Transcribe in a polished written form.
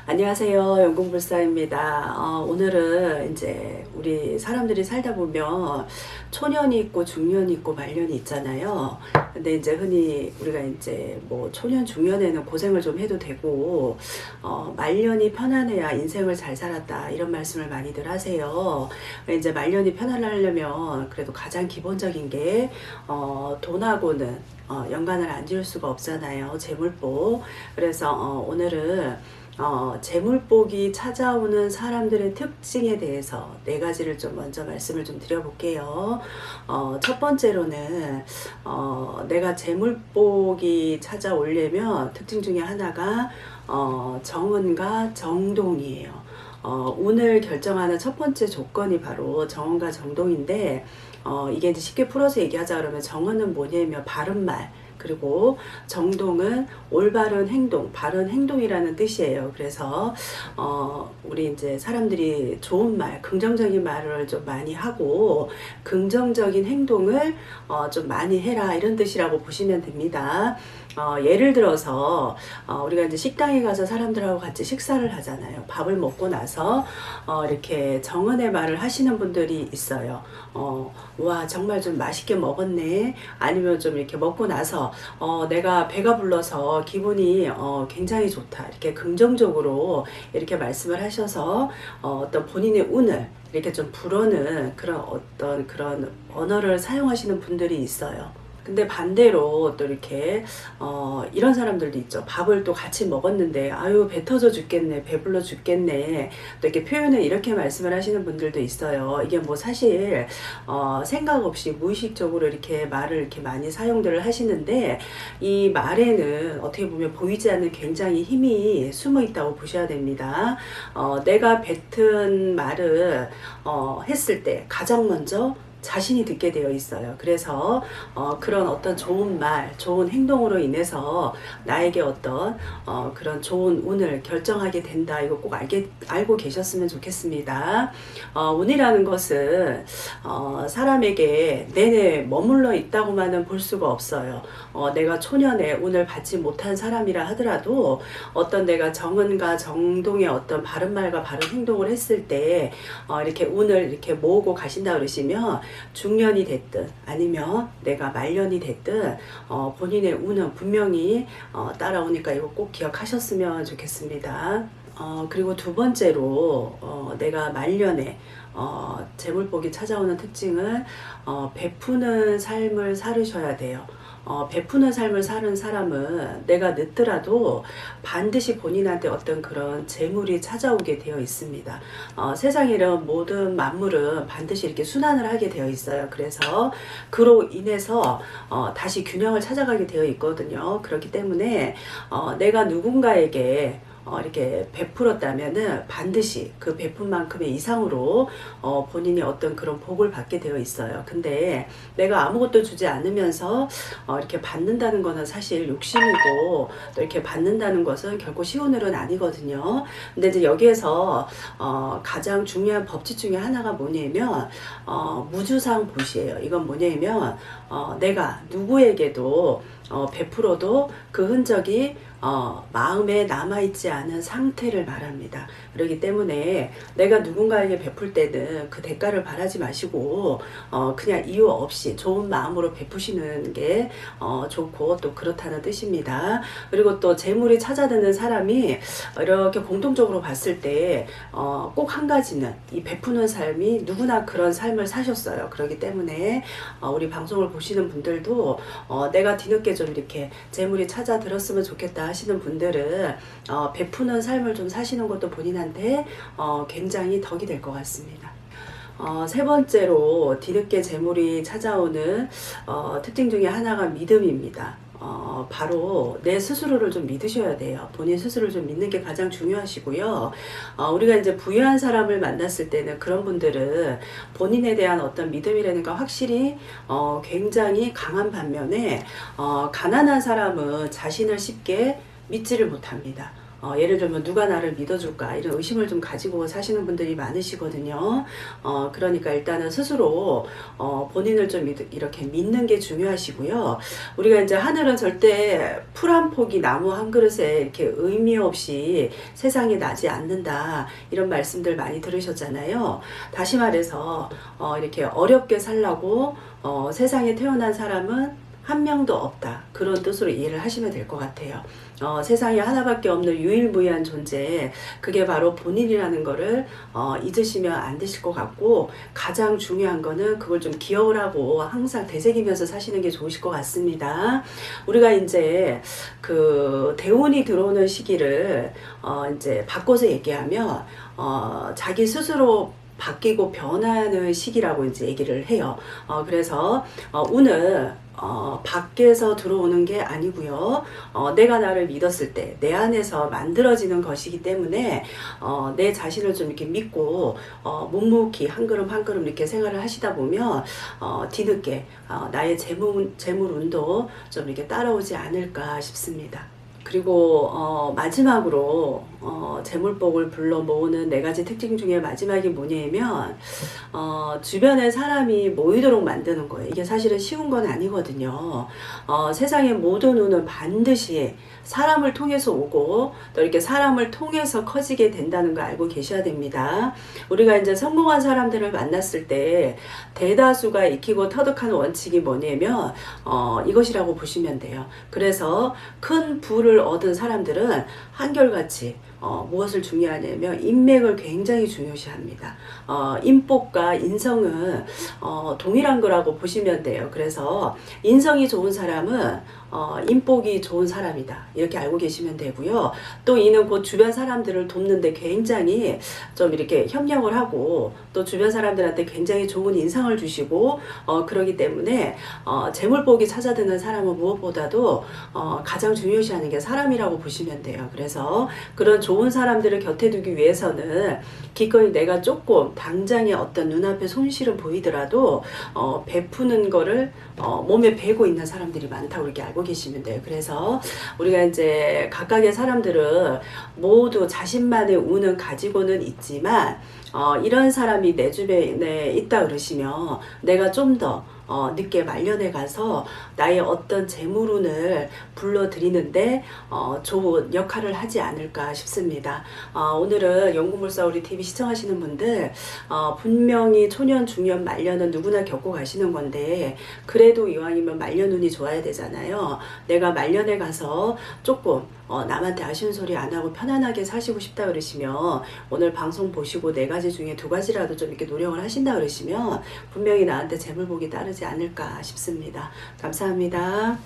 안녕하세요. 연궁불사입니다. 오늘은 이제 우리 사람들이 살다 보면 초년이 있고 중년이 있고 말년이 있잖아요. 근데 이제 흔히 우리가 이제 뭐 초년 중년에는 고생을 좀 해도 되고 말년이 편안해야 인생을 잘 살았다 이런 말씀을 많이들 하세요. 이제 말년이 편안하려면 그래도 가장 기본적인 게 돈하고는 연관을 안 지을 수가 없잖아요. 재물복. 그래서 오늘은 재물복이 찾아오는 사람들의 특징에 대해서 네 가지를 좀 먼저 말씀을 좀 드려볼게요. 첫 번째로는 내가 재물복이 찾아오려면 특징 중에 하나가 정은과 정동이에요. 운을 결정하는 첫 번째 조건이 바로 정은과 정동인데 이게 이제 쉽게 풀어서 얘기하자 그러면 정은은 뭐냐면 바른 말, 그리고 정동은 올바른 행동, 바른 행동이라는 뜻이에요. 그래서 우리 이제 사람들이 좋은 말, 긍정적인 말을 좀 많이 하고 긍정적인 행동을 좀 많이 해라 이런 뜻이라고 보시면 됩니다. 예를 들어서 우리가 이제 식당에 가서 사람들하고 같이 식사를 하잖아요. 밥을 먹고 나서 이렇게 정은의 말을 하시는 분들이 있어요. 와 정말 좀 맛있게 먹었네, 아니면 좀 이렇게 먹고 나서 내가 배가 불러서 기분이 굉장히 좋다, 이렇게 긍정적으로 이렇게 말씀을 하셔서 어떤 본인의 운을 이렇게 좀 불어는 그런 언어를 사용하시는 분들이 있어요. 근데 반대로 또 이렇게 이런 사람들도 있죠. 밥을 또 같이 먹었는데 아유 배 터져 죽겠네, 배불러 죽겠네, 또 이렇게 표현을 이렇게 말씀을 하시는 분들도 있어요. 이게 뭐 사실 생각 없이 무의식적으로 이렇게 말을 이렇게 많이 사용들을 하시는데 이 말에는 어떻게 보면 보이지 않는 굉장히 힘이 숨어 있다고 보셔야 됩니다. 내가 뱉은 말을 했을 때 가장 먼저 자신이 듣게 되어 있어요. 그래서 그런 어떤 좋은 말, 좋은 행동으로 인해서 나에게 어떤 그런 좋은 운을 결정하게 된다. 이거 꼭 알고 계셨으면 좋겠습니다. 운이라는 것은 사람에게 내내 머물러 있다고만은 볼 수가 없어요. 내가 초년에 운을 받지 못한 사람이라 하더라도 어떤 내가 정은과 정동의 어떤 바른 말과 바른 행동을 했을 때 이렇게 운을 이렇게 모으고 가신다 그러시면 중년이 됐든 아니면 내가 말년이 됐든 본인의 운은 분명히 따라오니까 이거 꼭 기억하셨으면 좋겠습니다. 그리고 두 번째로 내가 말년에 재물복이 찾아오는 특징은 베푸는 삶을 살으셔야 돼요. 베푸는 삶을 사는 사람은 내가 늦더라도 반드시 본인한테 어떤 그런 재물이 찾아오게 되어 있습니다. 세상에 이런 모든 만물은 반드시 이렇게 순환을 하게 되어 있어요. 그래서 그로 인해서 다시 균형을 찾아가게 되어 있거든요. 그렇기 때문에 내가 누군가에게 이렇게 베풀었다면은 반드시 그 베푼 만큼의 이상으로 본인이 어떤 그런 복을 받게 되어 있어요. 근데 내가 아무것도 주지 않으면서 이렇게 받는다는 거는 사실 욕심이고, 또 이렇게 받는다는 것은 결코 쉬운 일은 아니거든요. 근데 이제 여기에서 가장 중요한 법칙 중에 하나가 뭐냐면 무주상 보시예요. 이건 뭐냐면 내가 누구에게도 베풀어도 그 흔적이 마음에 남아있지 않은 상태를 말합니다. 그렇기 때문에 내가 누군가에게 베풀 때는 그 대가를 바라지 마시고 그냥 이유 없이 좋은 마음으로 베푸시는 게 좋고 또 그렇다는 뜻입니다. 그리고 또 재물이 찾아드는 사람이 이렇게 공통적으로 봤을 때 꼭 한 가지는 이 베푸는 삶이 누구나 그런 삶을 사셨어요. 그렇기 때문에 우리 방송을 보시는 분들도 내가 뒤늦게 좀 이렇게 재물이 찾아들었으면 좋겠다 하시는 분들은 베푸는 삶을 좀 사시는 것도 본인한테 굉장히 덕이 될 것 같습니다. 세 번째로 뒤늦게 재물이 찾아오는 특징 중에 하나가 믿음입니다. 바로 내 스스로를 좀 믿으셔야 돼요. 본인 스스로를 좀 믿는 게 가장 중요하시고요. 우리가 이제 부유한 사람을 만났을 때는 그런 분들은 본인에 대한 어떤 믿음이라는 거 확실히 굉장히 강한 반면에 가난한 사람은 자신을 쉽게 믿지를 못합니다. 예를 들면 누가 나를 믿어줄까 이런 의심을 좀 가지고 사시는 분들이 많으시거든요. 그러니까 일단은 스스로 본인을 좀 이렇게 믿는 게 중요하시고요. 우리가 이제 하늘은 절대 풀 한 포기 나무 한 그릇에 이렇게 의미 없이 세상에 나지 않는다 이런 말씀들 많이 들으셨잖아요. 다시 말해서 이렇게 어렵게 살라고 세상에 태어난 사람은 한 명도 없다. 그런 뜻으로 이해를 하시면 될 것 같아요. 세상에 하나밖에 없는 유일무이한 존재, 그게 바로 본인이라는 거를 잊으시면 안 되실 것 같고, 가장 중요한 거는 그걸 좀 기억을 하고 항상 되새기면서 사시는 게 좋으실 것 같습니다. 우리가 이제 그 대운이 들어오는 시기를 이제 바꿔서 얘기하면 자기 스스로 바뀌고 변하는 시기라고 이제 얘기를 해요. 그래서 운은 밖에서 들어오는 게 아니고요. 내가 나를 믿었을 때 내 안에서 만들어지는 것이기 때문에 내 자신을 좀 이렇게 믿고 묵묵히 한 걸음 한 걸음 이렇게 생활을 하시다 보면 뒤늦게 나의 재물운도 좀 이렇게 따라오지 않을까 싶습니다. 그리고 마지막으로 재물복을 불러 모으는 4가지 특징 중에 마지막이 뭐냐면 주변에 사람이 모이도록 만드는 거예요. 이게 사실은 쉬운 건 아니거든요. 세상의 모든 운은 반드시 사람을 통해서 오고 또 이렇게 사람을 통해서 커지게 된다는 거 알고 계셔야 됩니다. 우리가 이제 성공한 사람들을 만났을 때 대다수가 익히고 터득하는 원칙이 뭐냐면 이것이라고 보시면 돼요. 그래서 큰 부를 얻은 사람들은 한결같이 무엇을 중요하냐면 인맥을 굉장히 중요시합니다. 인복과 인성은 동일한 거라고 보시면 돼요. 그래서 인성이 좋은 사람은 인복이 좋은 사람이다 이렇게 알고 계시면 되고요. 또 이는 곧 주변 사람들을 돕는데 굉장히 좀 이렇게 협력을 하고 또 주변 사람들한테 굉장히 좋은 인상을 주시고 그러기 때문에 재물복이 찾아드는 사람은 무엇보다도 가장 중요시하는 게 사람이라고 보시면 돼요. 그래서 그런 좋은 사람들을 곁에 두기 위해서는 기꺼이 내가 조금 당장의 어떤 눈앞에 손실은 보이더라도 베푸는 거를 몸에 배고 있는 사람들이 많다고 이렇게 알고 계시면 돼요. 그래서 우리가 이제 각각의 사람들은 모두 자신만의 운은 가지고는 있지만 이런 사람이 내 주변에 있다 그러시면 내가 좀 더 늦게 말년에 가서 나의 어떤 재물운을 불러들이는데 좋은 역할을 하지 않을까 싶습니다. 오늘은 연구물사우리 TV 시청하시는 분들 분명히 초년, 중년, 말년은 누구나 겪고 가시는 건데 그래도 이왕이면 말년운이 좋아야 되잖아요. 내가 말년에 가서 조금 남한테 아쉬운 소리 안 하고 편안하게 사시고 싶다 그러시면 오늘 방송 보시고 4가지 중에 2가지라도 좀 이렇게 노력을 하신다 그러시면 분명히 나한테 재물복이 따르지 않을까 싶습니다. 감사합니다.